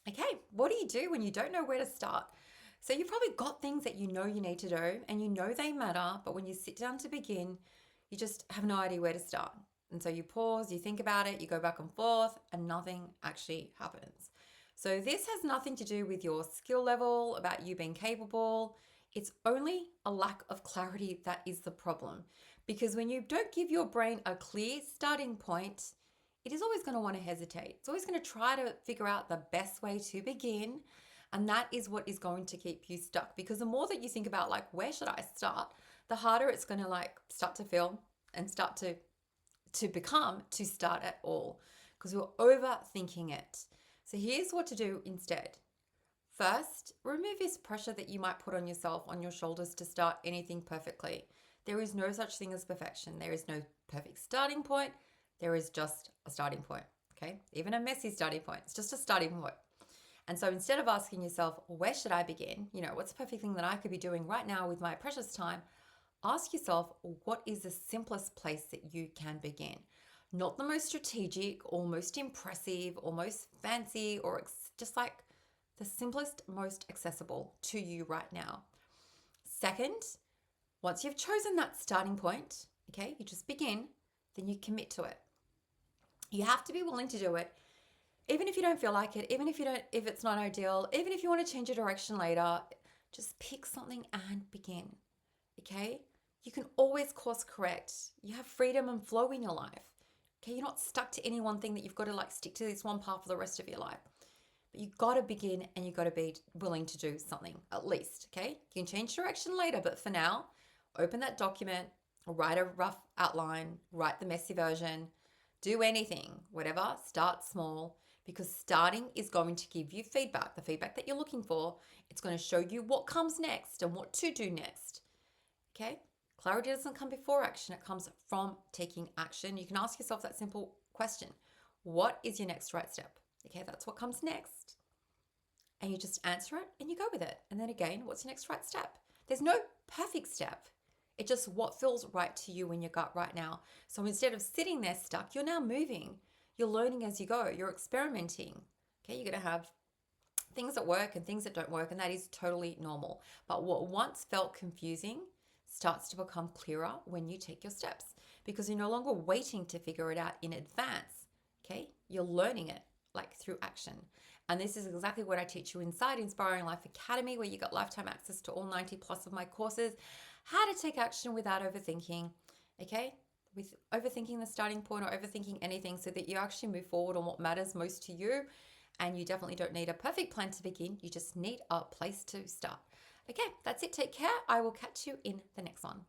Okay, what do you do when you don't know where to start? So you've probably got things that you know you need to do and you know they matter, but when you sit down to begin, you just have no idea where to start. And so you pause, you think about it, you go back and forth, and nothing actually happens. So this has nothing to do with your skill level, about you being capable. It's only a lack of clarity that is the problem. Because when you don't give your brain a clear starting point, it is always going to want to hesitate. It's always going to try to figure out the best way to begin. And that is what is going to keep you stuck. Because the more that you think about, like, where should I start, the harder it's going to like start to feel and start to become to start at all. Because we're overthinking it. So here's what to do instead. First, remove this pressure that you might put on yourself, on your shoulders to start anything perfectly. There is no such thing as perfection. There is no perfect starting point. There is just a starting point. Okay? Even a messy starting point. It's just a starting point. And so instead of asking yourself, where should I begin? What's the perfect thing that I could be doing right now with my precious time? Ask yourself, what is the simplest place that you can begin? Not the most strategic or most impressive or most fancy or just like the simplest, most accessible to you right now. Second, once you've chosen that starting point, okay, you just begin, then you commit to it. You have to be willing to do it, even if you don't feel like it, even if it's not ideal, even if you want to change your direction later, just pick something and begin. Okay? You can always course correct. You have freedom and flow in your life. Okay, you're not stuck to any one thing that you've got to like stick to this one path for the rest of your life. But you've got to begin and you've got to be willing to do something at least. Okay, you can change direction later, but for now, open that document, write a rough outline, write the messy version, do anything, whatever, start small because starting is going to give you feedback, the feedback that you're looking for. It's going to show you what comes next and what to do next. Okay? Clarity doesn't come before action, it comes from taking action. You can ask yourself that simple question: what is your next right step? Okay, that's what comes next. And you just answer it and you go with it. And then again, what's your next right step? There's no perfect step. It's just what feels right to you in your gut right now. So instead of sitting there stuck, you're now moving. You're learning as you go. You're experimenting. Okay, you're going to have things that work and things that don't work, and that is totally normal. But what once felt confusing starts to become clearer when you take your steps because you're no longer waiting to figure it out in advance. Okay, you're learning it like through action. And this is exactly what I teach you inside Inspiring Life Academy, where you got lifetime access to all 90 plus of my courses, how to take action without overthinking. Okay, with overthinking the starting point or overthinking anything, so that you actually move forward on what matters most to you. And you definitely don't need a perfect plan to begin. You just need a place to start. Okay, that's it. Take care. I will catch you in the next one.